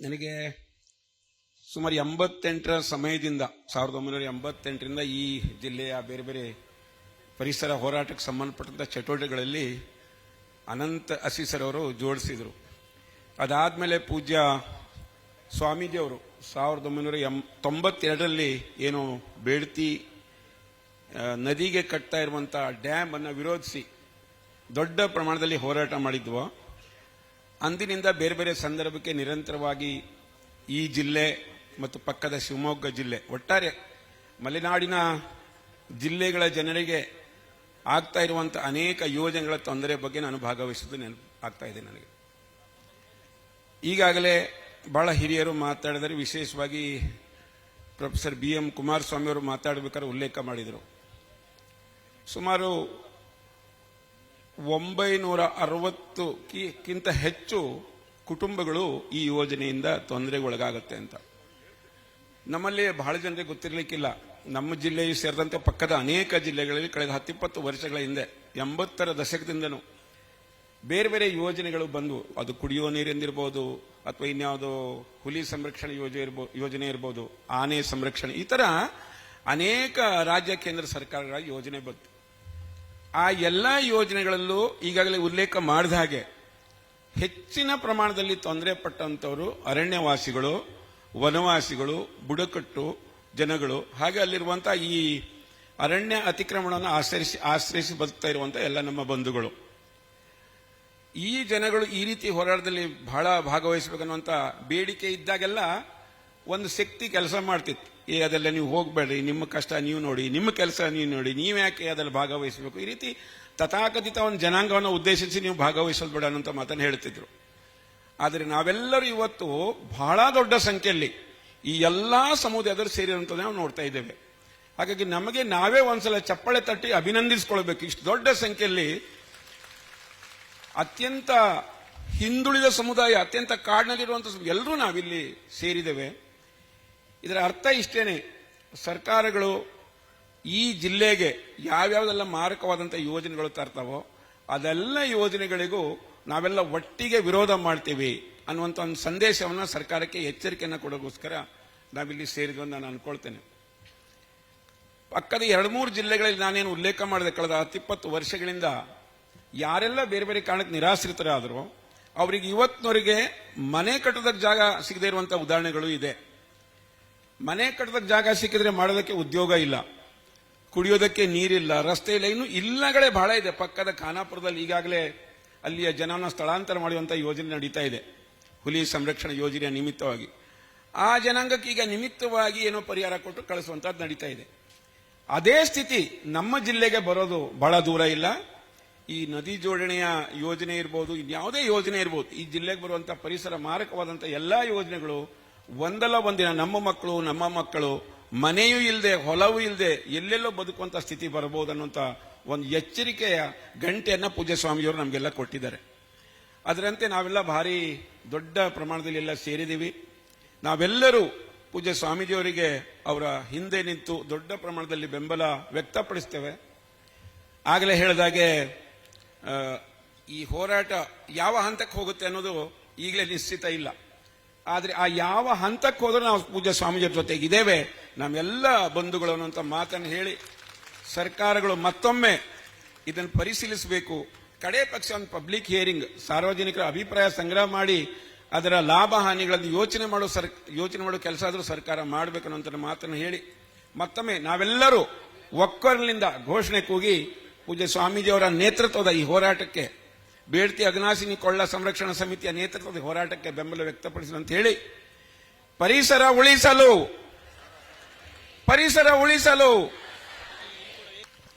ನನಗೆ ಸುಮಾರು 88ರ ಸಮಯದಿಂದ 1988ರಿಂದ ಈ ಜಿಲ್ಲೆಯ ಬೇರೆ ಬೇರೆ ಪರಿಸರ ಹೋರಾಟಕ್ಕೆ ಸಂಬಂಧಪಟ್ಟಂಥ ಚಟುವಟಿಕೆಗಳಲ್ಲಿ ಅನಂತ ಅಸೀಸರವರು ಜೋಡಿಸಿದರು. ಅದಾದಮೇಲೆ ಪೂಜ್ಯ ಸ್ವಾಮೀಜಿಯವರು 1992ರಲ್ಲಿ ಏನು ಬೇಡ್ತಿ ನದಿಗೆ ಕಟ್ತಾ ಇರುವಂಥ ಡ್ಯಾಮ್ ಅನ್ನು ವಿರೋಧಿಸಿ ದೊಡ್ಡ ಪ್ರಮಾಣದಲ್ಲಿ ಹೋರಾಟ ಮಾಡಿದ್ವು. ಅಂದಿನಿಂದ ಬೇರೆ ಬೇರೆ ಸಂದರ್ಭಕ್ಕೆ ನಿರಂತರವಾಗಿ ಈ ಜಿಲ್ಲೆ ಮತ್ತು ಪಕ್ಕದ ಶಿವಮೊಗ್ಗ ಜಿಲ್ಲೆ, ಒಟ್ಟಾರೆ ಮಲೆನಾಡಿನ ಜಿಲ್ಲೆಗಳ ಜನರಿಗೆ ಆಗ್ತಾ ಇರುವಂಥ ಅನೇಕ ಯೋಜನೆಗಳ ತೊಂದರೆ ಬಗ್ಗೆ ನಾನು ಭಾಗವಹಿಸೋದು ಆಗ್ತಾ ಇದೆ. ನನಗೆ ಈಗಾಗಲೇ ಬಹಳ ಹಿರಿಯರು ಮಾತಾಡಿದರೆ, ವಿಶೇಷವಾಗಿ ಪ್ರೊಫೆಸರ್ BM ಕುಮಾರಸ್ವಾಮಿ ಅವರು ಮಾತಾಡಬೇಕಾದ್ರೆ ಉಲ್ಲೇಖ ಮಾಡಿದರು. ಸುಮಾರು 960ಕ್ಕಿಂತ ಹೆಚ್ಚು ಕುಟುಂಬಗಳು ಈ ಯೋಜನೆಯಿಂದ ತೊಂದರೆಗೊಳಗಾಗುತ್ತೆ ಅಂತ. ನಮ್ಮಲ್ಲಿ ಬಹಳ ಜನರಿಗೆ ಗೊತ್ತಿರಲಿಕ್ಕಿಲ್ಲ. ನಮ್ಮ ಜಿಲ್ಲೆಯು ಸೇರಿದಂತೆ ಪಕ್ಕದ ಅನೇಕ ಜಿಲ್ಲೆಗಳಲ್ಲಿ ಕಳೆದ 10-20 ವರ್ಷಗಳ ಹಿಂದೆ 80ರ ದಶಕದಿಂದನೂ ಬೇರೆ ಬೇರೆ ಯೋಜನೆಗಳು ಬಂದು, ಅದು ಕುಡಿಯುವ ನೀರಿಂದಿರ್ಬೋದು ಅಥವಾ ಇನ್ಯಾವುದೋ ಹುಲಿ ಸಂರಕ್ಷಣೆ ಯೋಜನೆ ಇರ್ಬೋದು, ಆನೆ ಸಂರಕ್ಷಣೆ, ಈ ಥರ ಅನೇಕ ರಾಜ್ಯ ಕೇಂದ್ರ ಸರ್ಕಾರಗಳ ಯೋಜನೆ ಬಂತು. ಆ ಎಲ್ಲ ಯೋಜನೆಗಳಲ್ಲೂ ಈಗಾಗಲೇ ಉಲ್ಲೇಖ ಮಾಡಿದ ಹಾಗೆ ಹೆಚ್ಚಿನ ಪ್ರಮಾಣದಲ್ಲಿ ತೊಂದರೆ ಪಟ್ಟಂಥವರು ಅರಣ್ಯವಾಸಿಗಳು, ವನವಾಸಿಗಳು, ಬುಡಕಟ್ಟು ಜನಗಳು, ಹಾಗೆ ಅಲ್ಲಿರುವಂತಹ ಈ ಅರಣ್ಯ ಅತಿಕ್ರಮಣವನ್ನು ಆಶ್ರಯಿಸಿ ಬದುಕ್ತಾ ಇರುವಂಥ ಎಲ್ಲ ನಮ್ಮ ಬಂಧುಗಳು. ಈ ಜನಗಳು ಈ ರೀತಿ ಹೋರಾಟದಲ್ಲಿ ಬಹಳ ಭಾಗವಹಿಸಬೇಕನ್ನುವಂಥ ಬೇಡಿಕೆ ಇದ್ದಾಗೆಲ್ಲ ಒಂದು ಶಕ್ತಿ ಕೆಲಸ ಮಾಡ್ತಿತ್ತು. ಅದೆಲ್ಲ ನೀವು ಹೋಗಬೇಡ್ರಿ, ನಿಮ್ಮ ಕಷ್ಟ ನೀವು ನೋಡಿ, ನಿಮ್ಮ ಕೆಲಸ ನೀವು ನೋಡಿ, ನೀವ್ಯಾಕೆ ಅದರಲ್ಲಿ ಭಾಗವಹಿಸಬೇಕು, ಈ ರೀತಿ ತಥಾಕಥಿತ ಒಂದು ಜನಾಂಗವನ್ನು ಉದ್ದೇಶಿಸಿ ನೀವು ಭಾಗವಹಿಸೋದು ಬೇಡ ಅನ್ನೋಂಥ ಮಾತನ್ನು ಹೇಳ್ತಿದ್ರು. ಆದರೆ ನಾವೆಲ್ಲರೂ ಇವತ್ತು ಬಹಳ ದೊಡ್ಡ ಸಂಖ್ಯೆಯಲ್ಲಿ ಈ ಎಲ್ಲಾ ಸಮುದಾಯದವರು ಸೇರಿರುವಂಥದ್ದು ನಾವು ನೋಡ್ತಾ ಇದ್ದೇವೆ. ಹಾಗಾಗಿ ನಮಗೆ ನಾವೇ ಒಂದ್ಸಲ ಚಪ್ಪಾಳೆ ತಟ್ಟಿ ಅಭಿನಂದಿಸಿಕೊಳ್ಬೇಕು. ಇಷ್ಟು ದೊಡ್ಡ ಸಂಖ್ಯೆಯಲ್ಲಿ ಅತ್ಯಂತ ಹಿಂದುಳಿದ ಸಮುದಾಯ, ಅತ್ಯಂತ ಕಾಡಿನಲ್ಲಿರುವಂಥ ಎಲ್ಲರೂ ನಾವಿಲ್ಲಿ ಸೇರಿದ್ದೇವೆ. ಇದರ ಅರ್ಥ ಇಷ್ಟೇನೆ, ಸರ್ಕಾರಗಳು ಈ ಜಿಲ್ಲೆಗೆ ಯಾವ್ಯಾವುದೆಲ್ಲ ಮಾರಕವಾದಂಥ ಯೋಜನೆಗಳು ತರ್ತಾವೋ ಅದೆಲ್ಲ ಯೋಜನೆಗಳಿಗೂ ನಾವೆಲ್ಲ ಒಟ್ಟಿಗೆ ವಿರೋಧ ಮಾಡ್ತೀವಿ ಅನ್ನುವಂಥ ಒಂದು ಸಂದೇಶವನ್ನು ಸರ್ಕಾರಕ್ಕೆ ಎಚ್ಚರಿಕೆಯನ್ನು ಕೊಡೋಗೋಸ್ಕರ ನಾವಿಲ್ಲಿ ಸೇರಿದ್ವಿ ಅಂತ ನಾನು ಅನ್ಕೊಳ್ತೇನೆ. ಪಕ್ಕದ 2-3 ಜಿಲ್ಲೆಗಳಲ್ಲಿ ನಾನೇನು ಉಲ್ಲೇಖ ಮಾಡಿದೆ, ಕಳೆದ 10-20 ವರ್ಷಗಳಿಂದ ಯಾರೆಲ್ಲ ಬೇರೆ ಬೇರೆ ಕಾರಣಕ್ಕೆ ನಿರಾಶ್ರಿತರಾದರೂ ಅವರಿಗೆ ಇವತ್ತಿನವರೆಗೆ ಮನೆ ಕಟ್ಟೋದಕ್ಕೆ ಜಾಗ ಸಿಗದೇ ಇರುವಂಥ ಉದಾಹರಣೆಗಳು ಇದೆ. ಮನೆ ಕಟ್ಟೋದಕ್ಕೆ ಜಾಗ ಸಿಕ್ಕಿದ್ರೆ ಮಾಡೋದಕ್ಕೆ ಉದ್ಯೋಗ ಇಲ್ಲ, ಕುಡಿಯೋದಕ್ಕೆ ನೀರಿಲ್ಲ, ರಸ್ತೆ ಇಲ್ಲ, ಇನ್ನು ಇಲ್ಲಗಳೇ ಬಹಳ ಇದೆ. ಪಕ್ಕದ ಖಾನಾಪುರದಲ್ಲಿ ಈಗಾಗಲೇ ಅಲ್ಲಿಯ ಜನನ ಸ್ಥಳಾಂತರ ಮಾಡುವಂಥ ಯೋಜನೆ ನಡೀತಾ ಇದೆ, ಹುಲಿ ಸಂರಕ್ಷಣಾ ಯೋಜನೆಯ ನಿಮಿತ್ತವಾಗಿ. ಆ ಜನಾಂಗಕ್ಕೆ ಈಗ ನಿಮಿತ್ತವಾಗಿ ಏನೋ ಪರಿಹಾರ ಕೊಟ್ಟು ಕಳಿಸುವಂಥದ್ದು ನಡೀತಾ ಇದೆ. ಅದೇ ಸ್ಥಿತಿ ನಮ್ಮ ಜಿಲ್ಲೆಗೆ ಬರೋದು ಬಹಳ ದೂರ ಇಲ್ಲ. ಈ ನದಿ ಜೋಡಣೆಯ ಯೋಜನೆ ಇರ್ಬೋದು, ಇನ್ಯಾವುದೇ ಯೋಜನೆ ಇರ್ಬೋದು, ಈ ಜಿಲ್ಲೆಗೆ ಬರುವಂಥ ಪರಿಸರ ಮಾರಕವಾದಂಥ ಎಲ್ಲ ಯೋಜನೆಗಳು ಒಂದಲ್ಲ ಒಂದಿನ ನಮ್ಮ ಮಕ್ಕಳು ಮನೆಯೂ ಇಲ್ಲದೆ, ಹೊಲವೂ ಇಲ್ಲದೆ ಎಲ್ಲೆಲ್ಲೋ ಬದುಕುವಂಥ ಸ್ಥಿತಿ ಬರಬಹುದು ಅನ್ನುವಂಥ ಒಂದು ಎಚ್ಚರಿಕೆಯ ಗಂಟೆಯನ್ನು ಪೂಜ್ಯ ಸ್ವಾಮಿಯವರು ನಮಗೆಲ್ಲ ಕೊಟ್ಟಿದ್ದಾರೆ. ಅದರಂತೆ ನಾವೆಲ್ಲ ಭಾರಿ ದೊಡ್ಡ ಪ್ರಮಾಣದಲ್ಲಿ ಎಲ್ಲ ಸೇರಿದ್ದೀವಿ. ನಾವೆಲ್ಲರೂ ಪೂಜ್ಯ ಸ್ವಾಮೀಜಿಯವರಿಗೆ ಅವರ ಹಿಂದೆ ನಿಂತು ದೊಡ್ಡ ಪ್ರಮಾಣದಲ್ಲಿ ಬೆಂಬಲ ವ್ಯಕ್ತಪಡಿಸ್ತೇವೆ. ಆಗಲೇ ಹೇಳಿದಾಗೆ ಈ ಹೋರಾಟ ಯಾವ ಹಂತಕ್ಕೆ ಹೋಗುತ್ತೆ ಅನ್ನೋದು ಈಗಲೇ ನಿಶ್ಚಿತ ಇಲ್ಲ. ಆದರೆ ಆ ಯಾವ ಹಂತಕ್ಕೆ ಹೋದ್ರೂ ನಾವು ಪೂಜ್ಯ ಸ್ವಾಮೀಜಿಯವ್ರ ಜೊತೆಗಿದ್ದೇವೆ, ನಮ್ಮೆಲ್ಲ ಬಂಧುಗಳು ಅನ್ನುವಂಥ ಮಾತನ್ನು ಹೇಳಿ, ಸರ್ಕಾರಗಳು ಮತ್ತೊಮ್ಮೆ ಇದನ್ನು ಪರಿಶೀಲಿಸಬೇಕು. ಕಡೆ ಪಕ್ಷ ಒಂದು ಪಬ್ಲಿಕ್ ಹಿಯರಿಂಗ್, ಸಾರ್ವಜನಿಕರ ಅಭಿಪ್ರಾಯ ಸಂಗ್ರಹ ಮಾಡಿ ಅದರ ಲಾಭ ಹಾನಿಗಳನ್ನು ಯೋಚನೆ ಮಾಡೋ ಕೆಲಸ ಆದರೂ ಸರ್ಕಾರ ಮಾಡಬೇಕನ್ನುವಂಥ ಮಾತನ್ನು ಹೇಳಿ, ಮತ್ತೊಮ್ಮೆ ನಾವೆಲ್ಲರೂ ಒಕ್ಕೊರಲಿನಿಂದ ಘೋಷಣೆ ಕೂಗಿ ಪೂಜ್ಯ ಸ್ವಾಮೀಜಿಯವರ ನೇತೃತ್ವದ ಈ ಹೋರಾಟಕ್ಕೆ, ಬೇಡ್ತಿ ಅಘನಾಶಿನಿ ಕೊಳ್ಳ ಸಂರಕ್ಷಣಾ ಸಮಿತಿಯ ನೇತೃತ್ವದ ಹೋರಾಟಕ್ಕೆ ಬೆಂಬಲ ವ್ಯಕ್ತಪಡಿಸಲು ಅಂತ ಹೇಳಿ, ಪರಿಸರ ಉಳಿಸಲು